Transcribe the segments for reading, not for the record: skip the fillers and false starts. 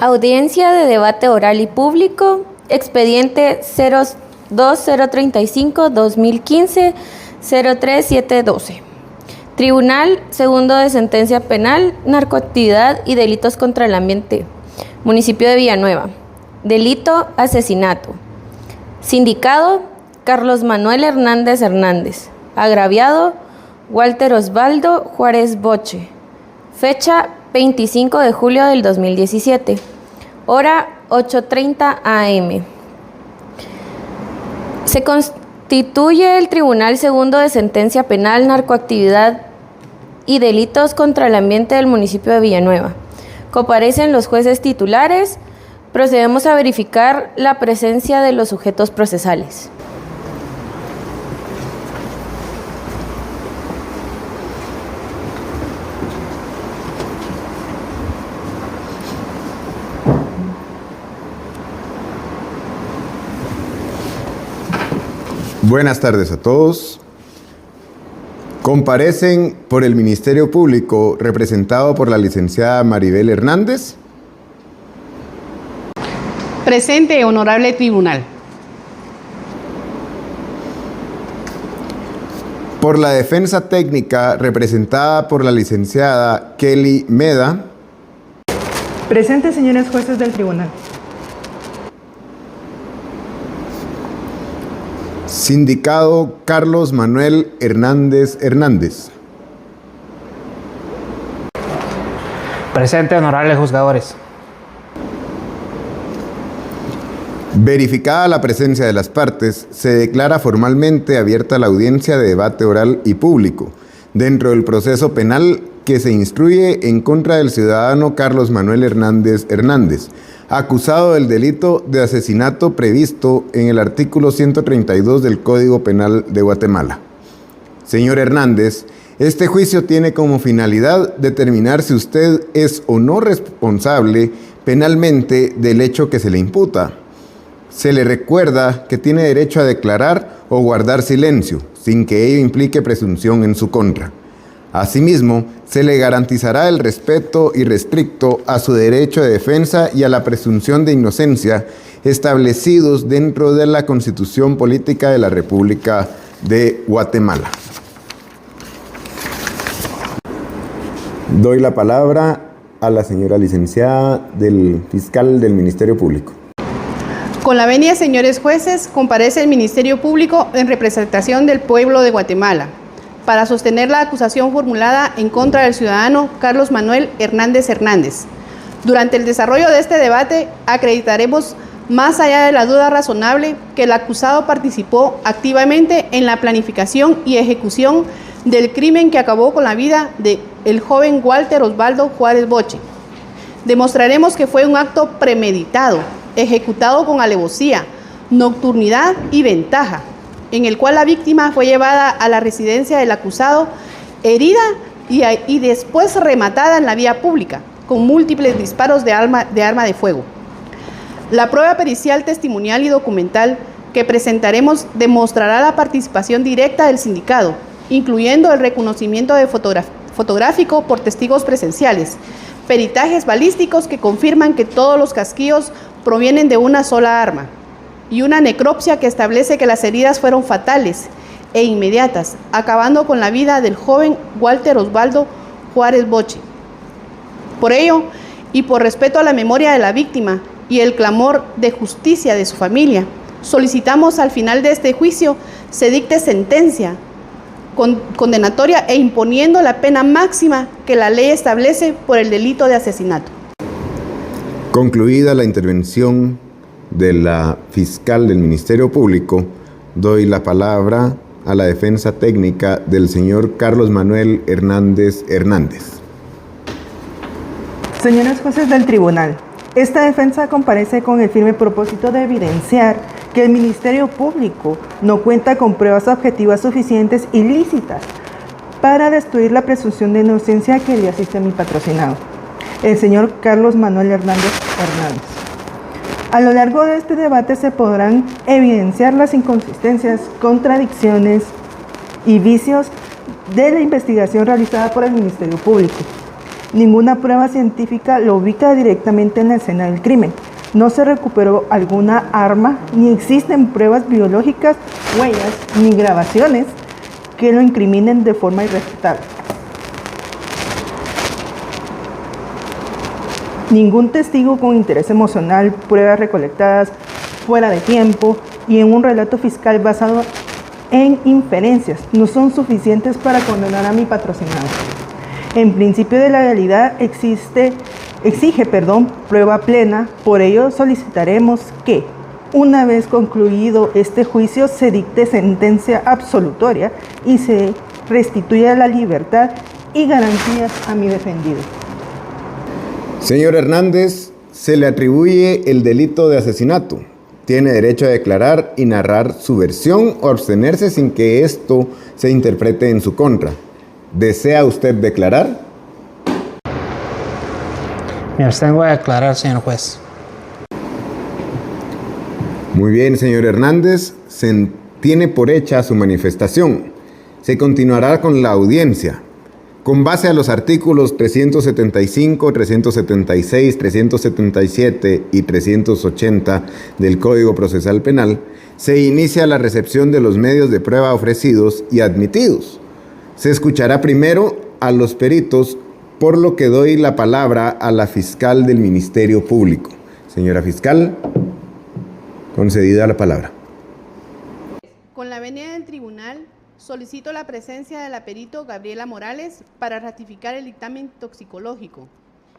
Audiencia de debate oral y público, expediente 02035-2015-03712. Tribunal Segundo de Sentencia Penal, Narcoactividad y Delitos contra el Ambiente, Municipio de Villanueva. Delito, asesinato. Sindicado, Carlos Manuel Hernández Hernández. Agraviado, Walter Osvaldo Juárez Boche. Fecha, 25 de julio del 2017. Hora, 8:30 am. Se constituye el Tribunal Segundo de Sentencia Penal, Narcoactividad y Delitos contra el Ambiente del municipio de Villanueva. Comparecen los jueces titulares. Procedemos a verificar la presencia de los sujetos procesales. Buenas tardes a todos. Comparecen por el Ministerio Público, representado por la licenciada Maribel Hernández. Presente, honorable tribunal. Por la defensa técnica, representada por la licenciada Kelly Meda. Presente, señores jueces del tribunal. Sindicado Carlos Manuel Hernández Hernández. Presente, honorables juzgadores. Verificada la presencia de las partes, se declara formalmente abierta la audiencia de debate oral y público dentro del proceso penal que se instruye en contra del ciudadano Carlos Manuel Hernández Hernández, acusado del delito de asesinato previsto en el artículo 132 del Código Penal de Guatemala. Señor Hernández, este juicio tiene como finalidad determinar si usted es o no responsable penalmente del hecho que se le imputa. Se le recuerda que tiene derecho a declarar o guardar silencio, sin que ello implique presunción en su contra. Asimismo, se le garantizará el respeto irrestricto a su derecho de defensa y a la presunción de inocencia establecidos dentro de la Constitución Política de la República de Guatemala. Doy la palabra a la señora licenciada del fiscal del Ministerio Público. Con la venia, señores jueces, comparece el Ministerio Público en representación del pueblo de Guatemala para sostener la acusación formulada en contra del ciudadano Carlos Manuel Hernández Hernández. Durante el desarrollo de este debate, acreditaremos, más allá de la duda razonable, que el acusado participó activamente en la planificación y ejecución del crimen que acabó con la vida del joven Walter Osvaldo Juárez Boche. Demostraremos que fue un acto premeditado, ejecutado con alevosía, nocturnidad y ventaja, en el cual la víctima fue llevada a la residencia del acusado, herida y después rematada en la vía pública, con múltiples disparos de arma de fuego. La prueba pericial, testimonial y documental que presentaremos demostrará la participación directa del sindicado, incluyendo el reconocimiento fotográfico por testigos presenciales, peritajes balísticos que confirman que todos los casquillos provienen de una sola arma, y una necropsia que establece que las heridas fueron fatales e inmediatas, acabando con la vida del joven Walter Osvaldo Juárez Boche. Por ello, y por respeto a la memoria de la víctima y el clamor de justicia de su familia, solicitamos al final de este juicio se dicte sentencia condenatoria e imponiendo la pena máxima que la ley establece por el delito de asesinato. Concluida la intervención de la fiscal del Ministerio Público, doy la palabra a la defensa técnica del señor Carlos Manuel Hernández Hernández. Señores jueces del tribunal, esta defensa comparece con el firme propósito de evidenciar que el Ministerio Público no cuenta con pruebas objetivas suficientes y lícitas para destruir la presunción de inocencia que le asiste a mi patrocinado, el señor Carlos Manuel Hernández Hernández. A lo largo de este debate se podrán evidenciar las inconsistencias, contradicciones y vicios de la investigación realizada por el Ministerio Público. Ninguna prueba científica lo ubica directamente en la escena del crimen. No se recuperó alguna arma, ni existen pruebas biológicas, huellas, ni grabaciones que lo incriminen de forma irrefutable. Ningún testigo con interés emocional, pruebas recolectadas fuera de tiempo y en un relato fiscal basado en inferencias no son suficientes para condenar a mi patrocinado. En principio de la legalidad exige prueba plena, por ello solicitaremos que, una vez concluido este juicio, se dicte sentencia absolutoria y se restituya la libertad y garantías a mi defendido. Señor Hernández, se le atribuye el delito de asesinato. Tiene derecho a declarar y narrar su versión o abstenerse sin que esto se interprete en su contra. ¿Desea usted declarar? Me abstengo de declarar, señor juez. Muy bien, señor Hernández, se tiene por hecha su manifestación. Se continuará con la audiencia. Con base a los artículos 375, 376, 377 y 380 del Código Procesal Penal, se inicia la recepción de los medios de prueba ofrecidos y admitidos. Se escuchará primero a los peritos, por lo que doy la palabra a la fiscal del Ministerio Público. Señora fiscal, concedida la palabra. Con la venia del tribunal, solicito la presencia de la perito Gabriela Morales para ratificar el dictamen toxicológico.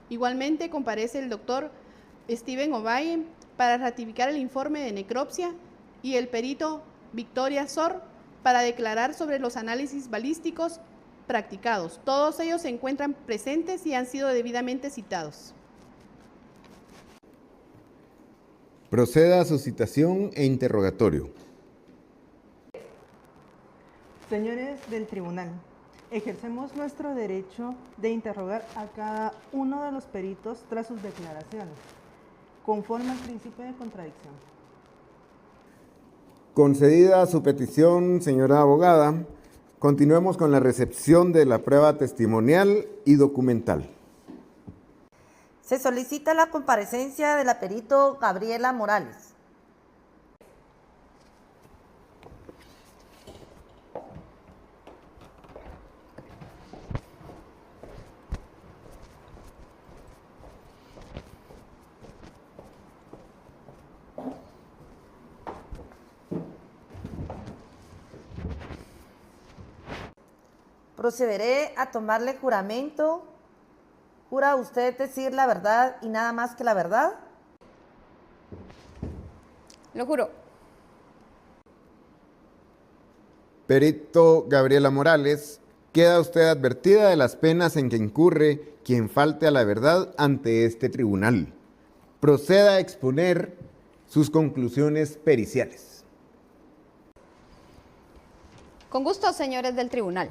Igualmente comparece el doctor Steven Ovalle para ratificar el informe de necropsia y el perito Victoria Sor para declarar sobre los análisis balísticos practicados. Todos ellos se encuentran presentes y han sido debidamente citados. Proceda a su citación e interrogatorio. Señores del tribunal, ejercemos nuestro derecho de interrogar a cada uno de los peritos tras sus declaraciones, conforme al principio de contradicción. Concedida su petición, señora abogada, continuemos con la recepción de la prueba testimonial y documental. Se solicita la comparecencia de la perito Gabriela Morales. Procederé a tomarle juramento. ¿Jura usted decir la verdad y nada más que la verdad? Lo juro. Perito Gabriela Morales, queda usted advertida de las penas en que incurre quien falte a la verdad ante este tribunal. Proceda a exponer sus conclusiones periciales. Con gusto, señores del tribunal.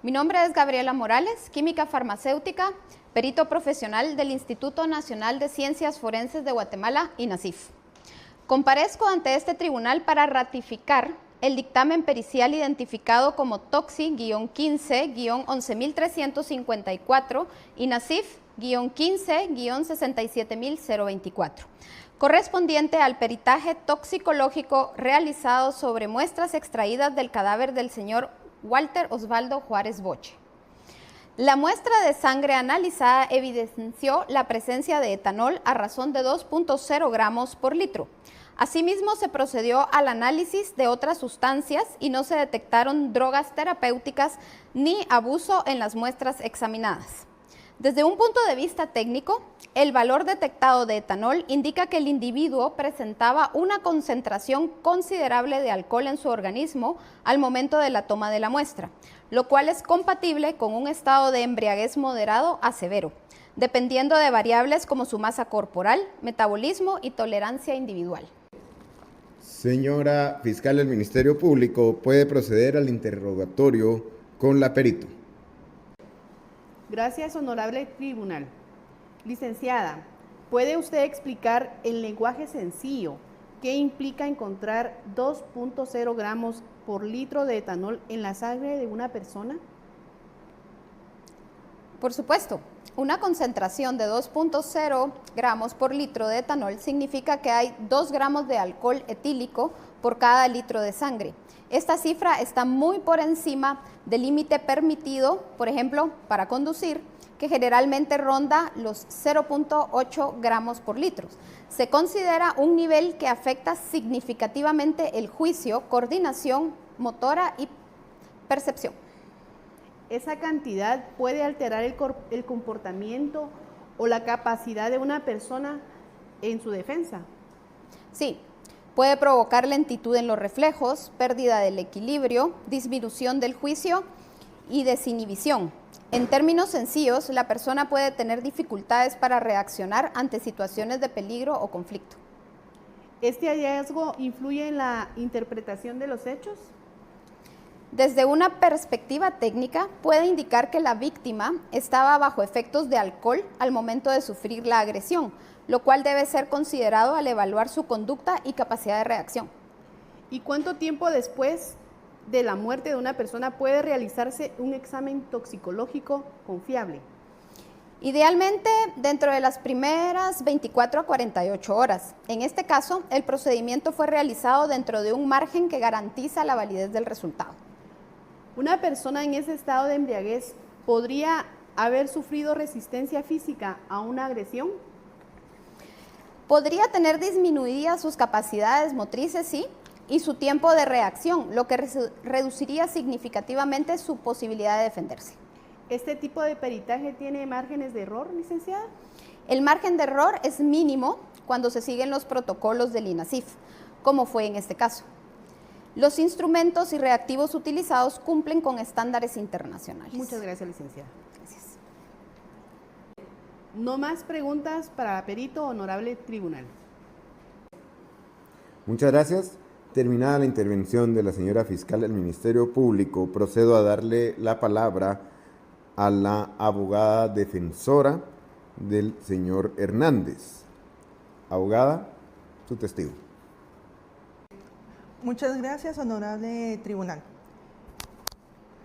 Mi nombre es Gabriela Morales, química farmacéutica, perito profesional del Instituto Nacional de Ciencias Forenses de Guatemala, INACIF. Comparezco ante este tribunal para ratificar el dictamen pericial identificado como TOXI-15-11354, INACIF-15-67024, correspondiente al peritaje toxicológico realizado sobre muestras extraídas del cadáver del señor Walter Osvaldo Juárez Boche. La muestra de sangre analizada evidenció la presencia de etanol a razón de 2.0 gramos por litro. Asimismo, se procedió al análisis de otras sustancias y no se detectaron drogas terapéuticas ni abuso en las muestras examinadas. Desde un punto de vista técnico, el valor detectado de etanol indica que el individuo presentaba una concentración considerable de alcohol en su organismo al momento de la toma de la muestra, lo cual es compatible con un estado de embriaguez moderado a severo, dependiendo de variables como su masa corporal, metabolismo y tolerancia individual. Señora fiscal del Ministerio Público, puede proceder al interrogatorio con la perito. Gracias, honorable tribunal. Licenciada, ¿puede usted explicar en lenguaje sencillo qué implica encontrar 2.0 gramos por litro de etanol en la sangre de una persona? Por supuesto, una concentración de 2.0 gramos por litro de etanol significa que hay 2 gramos de alcohol etílico por cada litro de sangre. Esta cifra está muy por encima del límite permitido, por ejemplo, para conducir, que generalmente ronda los 0.8 gramos por litro. Se considera un nivel que afecta significativamente el juicio, coordinación motora y percepción. ¿Esa cantidad puede alterar el comportamiento o la capacidad de una persona en su defensa? Sí, puede provocar lentitud en los reflejos, pérdida del equilibrio, disminución del juicio y desinhibición. En términos sencillos, la persona puede tener dificultades para reaccionar ante situaciones de peligro o conflicto. ¿Este hallazgo influye en la interpretación de los hechos? Desde una perspectiva técnica, puede indicar que la víctima estaba bajo efectos de alcohol al momento de sufrir la agresión, lo cual debe ser considerado al evaluar su conducta y capacidad de reacción. ¿Y cuánto tiempo después de la muerte de una persona puede realizarse un examen toxicológico confiable? Idealmente, dentro de las primeras 24 a 48 horas. En este caso, el procedimiento fue realizado dentro de un margen que garantiza la validez del resultado. ¿Una persona en ese estado de embriaguez podría haber sufrido resistencia física a una agresión? Podría tener disminuidas sus capacidades motrices, sí, y su tiempo de reacción, lo que reduciría significativamente su posibilidad de defenderse. ¿Este tipo de peritaje tiene márgenes de error, licenciada? El margen de error es mínimo cuando se siguen los protocolos del INASIF, como fue en este caso. Los instrumentos y reactivos utilizados cumplen con estándares internacionales. Muchas gracias, licenciada. Gracias. No más preguntas para perito, honorable tribunal. Muchas gracias. Terminada la intervención de la señora fiscal del Ministerio Público, procedo a darle la palabra a la abogada defensora del señor Hernández. Abogada, su testigo. Muchas gracias, honorable tribunal.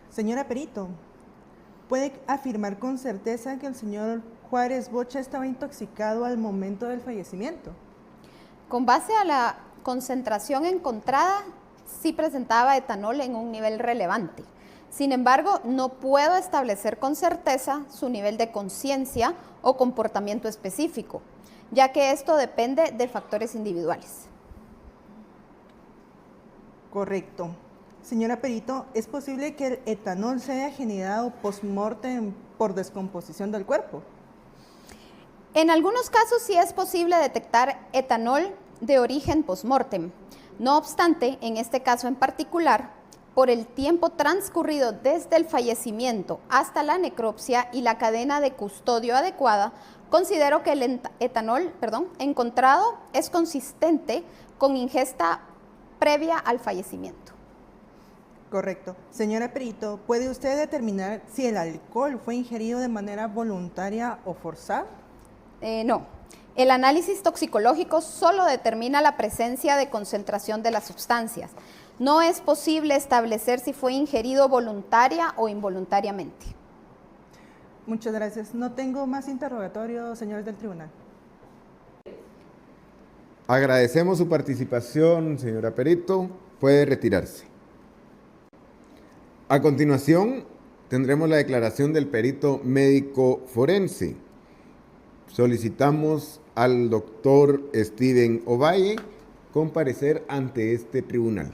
Señora perito, ¿puede afirmar con certeza que el señor Juárez Boche estaba intoxicado al momento del fallecimiento? Con base a la concentración encontrada, sí presentaba etanol en un nivel relevante. Sin embargo, no puedo establecer con certeza su nivel de conciencia o comportamiento específico, ya que esto depende de factores individuales. Correcto. Señora perito, ¿es posible que el etanol se haya generado post-mortem por descomposición del cuerpo? En algunos casos sí es posible detectar etanol de origen post-mortem. No obstante, en este caso en particular, por el tiempo transcurrido desde el fallecimiento hasta la necropsia y la cadena de custodio adecuada, considero que el etanol encontrado es consistente con ingesta previa al fallecimiento. Correcto. Señora perito, ¿puede usted determinar si el alcohol fue ingerido de manera voluntaria o forzada? No. El análisis toxicológico solo determina la presencia de concentración de las sustancias. No es posible establecer si fue ingerido voluntaria o involuntariamente. Muchas gracias. No tengo más interrogatorios, señores del tribunal. Agradecemos su participación, señora perito. Puede retirarse. A continuación, tendremos la declaración del perito médico forense. Solicitamos al doctor Steven Ovalle comparecer ante este tribunal.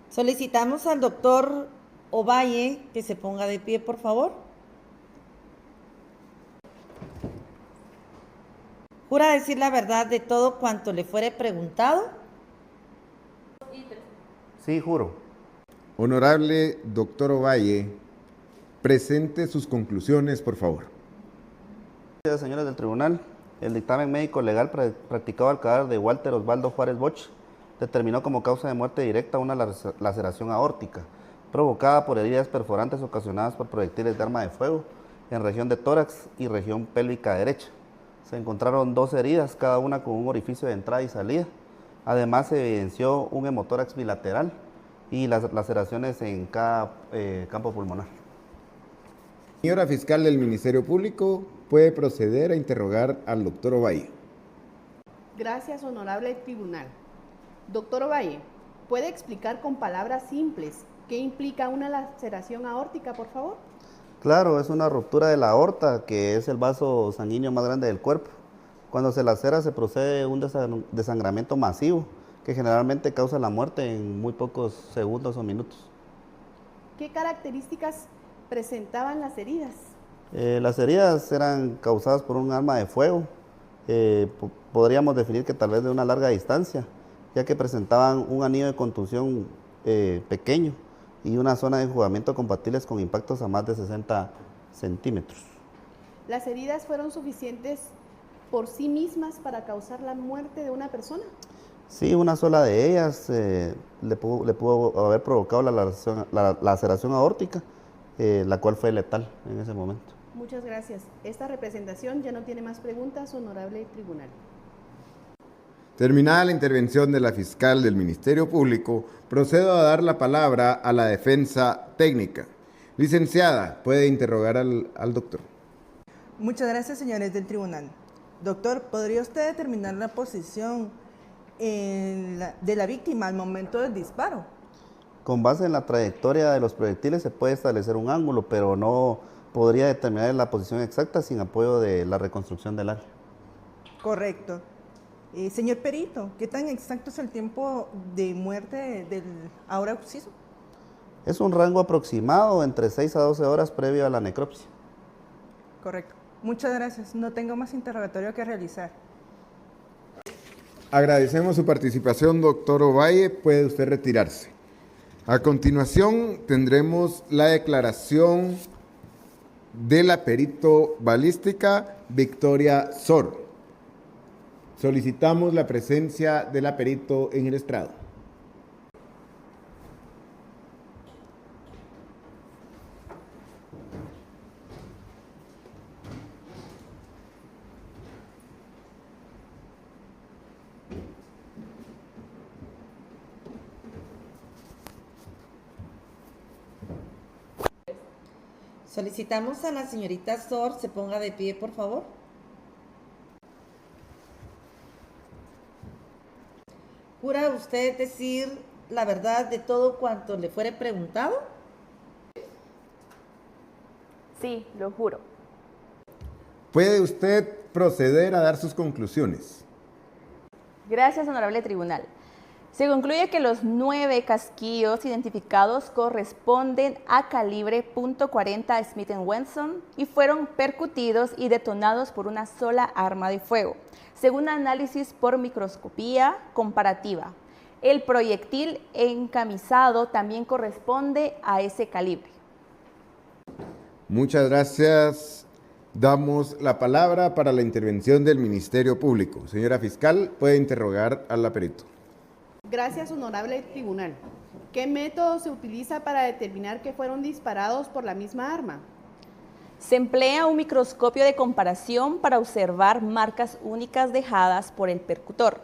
Solicitamos al doctor Ovalle que se ponga de pie, por favor. ¿Jura decir la verdad de todo cuanto le fuere preguntado? Sí, juro. Honorable doctor Ovalle, presente sus conclusiones, por favor. Gracias, señores del tribunal. El dictamen médico legal practicado al cadáver de Walter Osvaldo Juárez Boche determinó como causa de muerte directa una laceración aórtica, provocada por heridas perforantes ocasionadas por proyectiles de arma de fuego en región de tórax y región pélvica derecha. Se encontraron 2 heridas, cada una con un orificio de entrada y salida. Además, se evidenció un hemotórax bilateral y las laceraciones en cada campo pulmonar. Señora fiscal del Ministerio Público, puede proceder a interrogar al doctor Ovalle. Gracias, honorable tribunal. Doctor Ovalle, ¿puede explicar con palabras simples qué implica una laceración aórtica, por favor? Claro, es una ruptura de la aorta, que es el vaso sanguíneo más grande del cuerpo. Cuando se lacera se procede un desangramiento masivo, que generalmente causa la muerte en muy pocos segundos o minutos. ¿Qué características presentaban las heridas? Las heridas eran causadas por un arma de fuego. Podríamos definir que tal vez de una larga distancia, ya que presentaban un anillo de contusión pequeño y una zona de enjugamiento compatibles con impactos a más de 60 centímetros. ¿Las heridas fueron suficientes por sí mismas para causar la muerte de una persona? Sí, una sola de ellas le pudo haber provocado la laceración aórtica, la cual fue letal en ese momento. Muchas gracias. Esta representación ya no tiene más preguntas, honorable tribunal. Terminada la intervención de la fiscal del Ministerio Público, procedo a dar la palabra a la defensa técnica. Licenciada, puede interrogar al doctor. Muchas gracias, señores del tribunal. Doctor, ¿podría usted determinar la posición de la víctima al momento del disparo? Con base en la trayectoria de los proyectiles se puede establecer un ángulo, pero no podría determinar la posición exacta sin apoyo de la reconstrucción del área. Correcto. Señor perito, ¿qué tan exacto es el tiempo de muerte del ahora occiso? Es un rango aproximado entre 6 a 12 horas previo a la necropsia. Correcto. Muchas gracias. No tengo más interrogatorio que realizar. Agradecemos su participación, doctor Ovalle. Puede usted retirarse. A continuación tendremos la declaración de la perito balística Victoria Sor. Solicitamos la presencia de la perito en el estrado. Solicitamos a la señorita Sor se ponga de pie, por favor. ¿Jura usted decir la verdad de todo cuanto le fuere preguntado? Sí, lo juro. ¿Puede usted proceder a dar sus conclusiones? Gracias, honorable tribunal. Se concluye que los 9 casquillos identificados corresponden a calibre .40 Smith & Wesson y fueron percutidos y detonados por una sola arma de fuego, según análisis por microscopía comparativa. El proyectil encamisado también corresponde a ese calibre. Muchas gracias. Damos la palabra para la intervención del Ministerio Público. Señora fiscal, puede interrogar a la perito. Gracias, honorable tribunal. ¿Qué método se utiliza para determinar que fueron disparados por la misma arma? Se emplea un microscopio de comparación para observar marcas únicas dejadas por el percutor,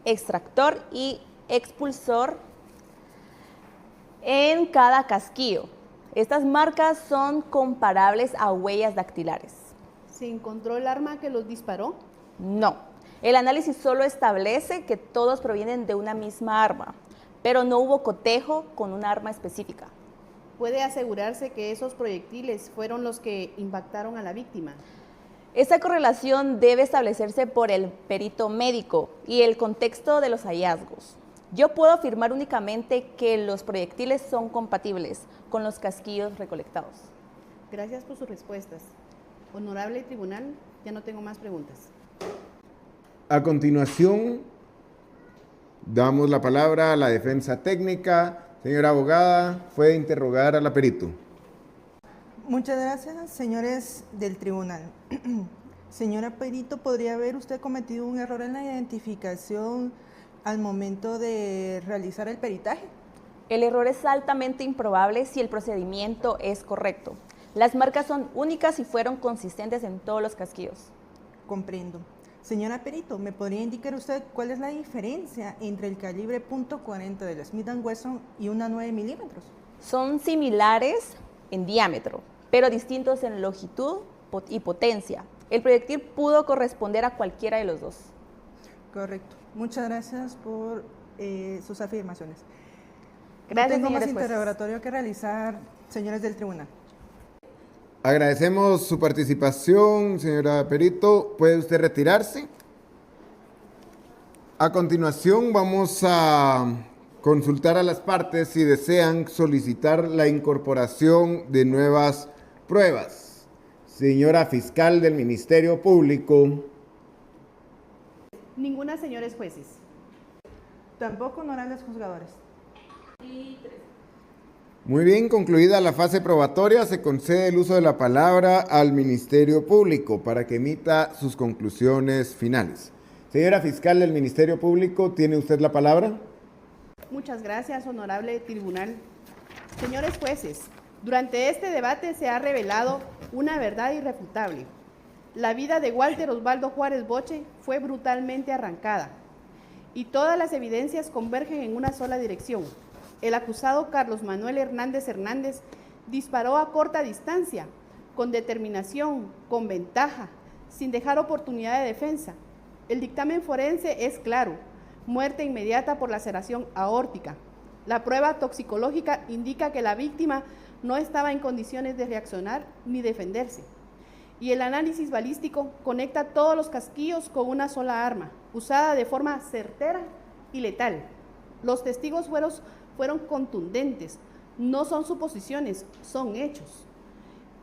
extractor y expulsor en cada casquillo. Estas marcas son comparables a huellas dactilares. ¿Se encontró el arma que los disparó? No. El análisis solo establece que todos provienen de una misma arma, pero no hubo cotejo con un arma específica. ¿Puede asegurarse que esos proyectiles fueron los que impactaron a la víctima? Esta correlación debe establecerse por el perito médico y el contexto de los hallazgos. Yo puedo afirmar únicamente que los proyectiles son compatibles con los casquillos recolectados. Gracias por sus respuestas. Honorable tribunal, ya no tengo más preguntas. A continuación, damos la palabra a la defensa técnica. Señora abogada, puede interrogar a la perito. Muchas gracias, señores del tribunal. Señora perito, ¿podría haber usted cometido un error en la identificación al momento de realizar el peritaje? El error es altamente improbable si el procedimiento es correcto. Las marcas son únicas y fueron consistentes en todos los casquillos. Comprendo. Señora Perito, ¿me podría indicar usted cuál es la diferencia entre el calibre .40 de la Smith & Wesson y una 9 milímetros? Son similares en diámetro, pero distintos en longitud y potencia. El proyectil pudo corresponder a cualquiera de los dos. Correcto. Muchas gracias por sus afirmaciones. Gracias, no tengo más señores jueces. interrogatorio que realizar, señores del tribunal. Agradecemos su participación, señora Perito. ¿Puede usted retirarse? A continuación vamos a consultar a las partes si desean solicitar la incorporación de nuevas pruebas. Señora fiscal del Ministerio Público. Ninguna, señores jueces. Tampoco, honorables juzgadores. Muy bien, concluida la fase probatoria, se concede el uso de la palabra al Ministerio Público para que emita sus conclusiones finales. Señora fiscal del Ministerio Público, ¿tiene usted la palabra? Muchas gracias, honorable tribunal. Señores jueces, durante este debate se ha revelado una verdad irrefutable. La vida de Walter Osvaldo Juárez Boche fue brutalmente arrancada y todas las evidencias convergen en una sola dirección. El acusado Carlos Manuel Hernández Hernández disparó a corta distancia, con determinación, con ventaja, sin dejar oportunidad de defensa. El dictamen forense es claro: muerte inmediata por laceración aórtica. La prueba toxicológica indica que la víctima no estaba en condiciones de reaccionar ni defenderse. Y el análisis balístico conecta todos los casquillos con una sola arma, usada de forma certera y letal. Los testigos fueron contundentes, no son suposiciones, son hechos.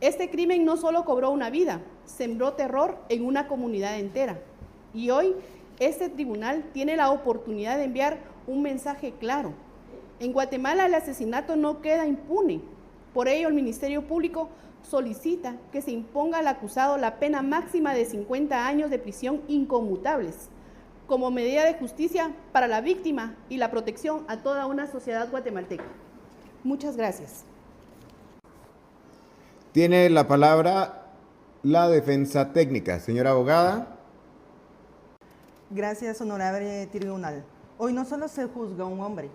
Este crimen no solo cobró una vida, sembró terror en una comunidad entera. Y hoy este tribunal tiene la oportunidad de enviar un mensaje claro. En Guatemala el asesinato no queda impune. Por ello el Ministerio Público solicita que se imponga al acusado la pena máxima de 50 años de prisión inconmutables, como medida de justicia para la víctima y la protección a toda una sociedad guatemalteca. Muchas gracias. Tiene la palabra la defensa técnica. Señora abogada. Gracias, honorable tribunal. Hoy no solo se juzga a un hombre,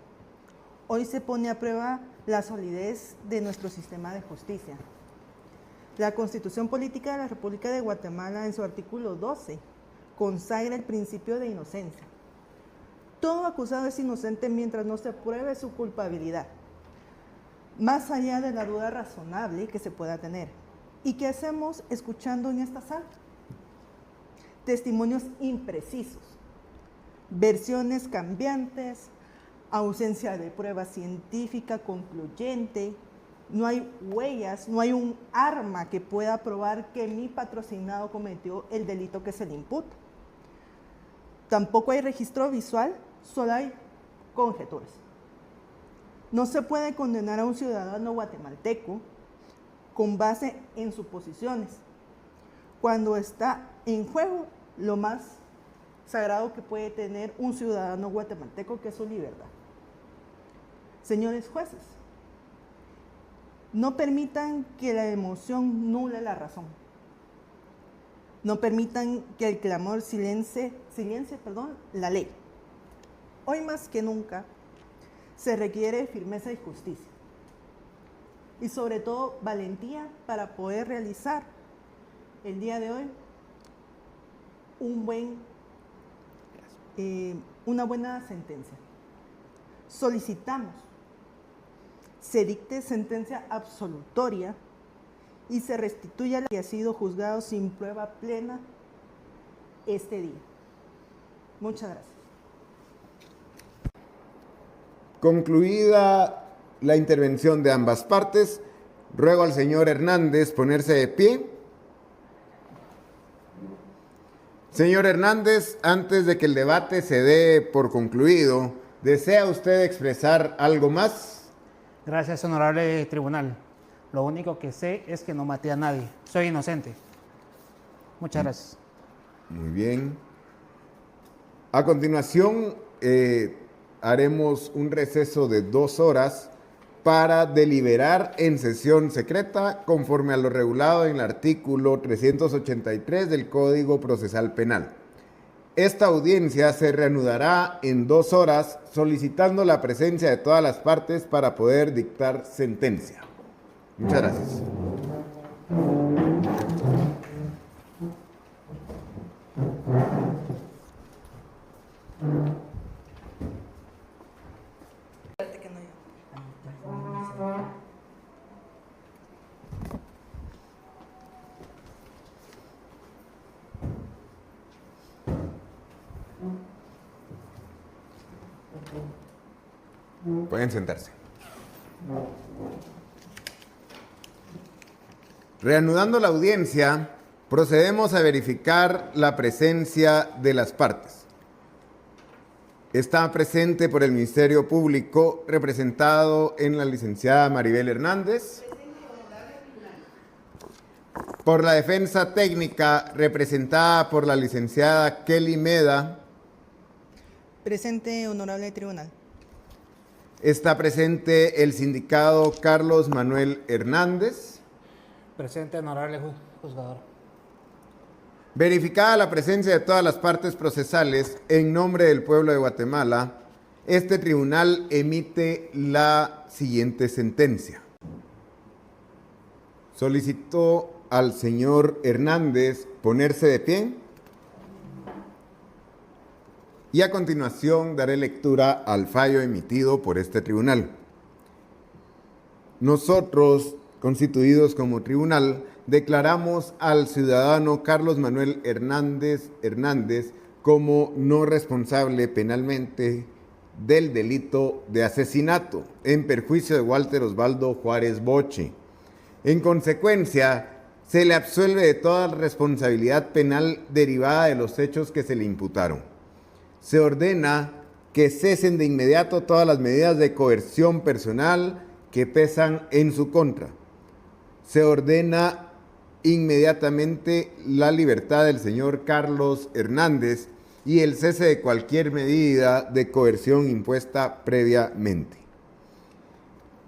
hoy se pone a prueba la solidez de nuestro sistema de justicia. La Constitución Política de la República de Guatemala, en su artículo 12, consagra el principio de inocencia. Todo acusado es inocente mientras no se pruebe su culpabilidad, más allá de la duda razonable que se pueda tener. ¿Y qué hacemos escuchando en esta sala? Testimonios imprecisos, versiones cambiantes, ausencia de prueba científica concluyente, no hay huellas, no hay un arma que pueda probar que mi patrocinado cometió el delito que se le imputa. Tampoco hay registro visual, solo hay conjeturas. No se puede condenar a un ciudadano guatemalteco con base en suposiciones, cuando está en juego lo más sagrado que puede tener un ciudadano guatemalteco, que es su libertad. Señores jueces, no permitan que la emoción nule la razón. No permitan que el clamor silencie la ley. Hoy más que nunca se requiere firmeza y justicia. Y sobre todo valentía para poder realizar el día de hoy una buena sentencia. Solicitamos se dicte sentencia absolutoria y se restituya al que ha sido juzgado sin prueba plena este día. Muchas gracias. Concluida la intervención de ambas partes, ruego al señor Hernández ponerse de pie. Señor Hernández, antes de que el debate se dé por concluido, ¿desea usted expresar algo más? Gracias, honorable tribunal. Lo único que sé es que no maté a nadie. Soy inocente. Muchas gracias. Muy bien. A continuación, haremos un receso de 2 horas para deliberar en sesión secreta conforme a lo regulado en el artículo 383 del Código Procesal Penal. Esta audiencia se reanudará en 2 horas solicitando la presencia de todas las partes para poder dictar sentencia. Muchas gracias. Pueden sentarse. Reanudando la audiencia, procedemos a verificar la presencia de las partes. Está presente por el Ministerio Público, representado en la licenciada Maribel Hernández. Por la defensa técnica, representada por la licenciada Kelly Meda. Presente, honorable tribunal. Está presente el sindicado Carlos Manuel Hernández. Presente, honorable juzgador. Verificada la presencia de todas las partes procesales, en nombre del pueblo de Guatemala, este tribunal emite la siguiente sentencia. Solicito al señor Hernández ponerse de pie. Y a continuación daré lectura al fallo emitido por este tribunal. Nosotros, constituidos como tribunal, declaramos al ciudadano Carlos Manuel Hernández como no responsable penalmente del delito de asesinato en perjuicio de Walter Osvaldo Juárez Boche. En consecuencia, se le absuelve de toda responsabilidad penal derivada de los hechos que se le imputaron. Se ordena que cesen de inmediato todas las medidas de coerción personal que pesan en su contra. Se ordena inmediatamente la libertad del señor Carlos Hernández y el cese de cualquier medida de coerción impuesta previamente.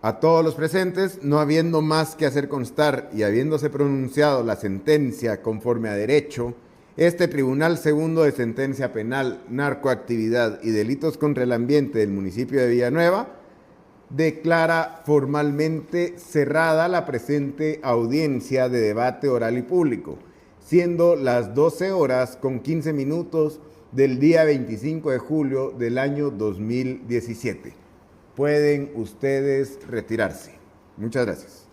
A todos los presentes, no habiendo más que hacer constar y habiéndose pronunciado la sentencia conforme a derecho, este Tribunal Segundo de Sentencia Penal, Narcoactividad y Delitos contra el Ambiente del municipio de Villanueva declara formalmente cerrada la presente audiencia de debate oral y público, siendo las 12 horas con 15 minutos del día 25 de julio del año 2017. Pueden ustedes retirarse. Muchas gracias.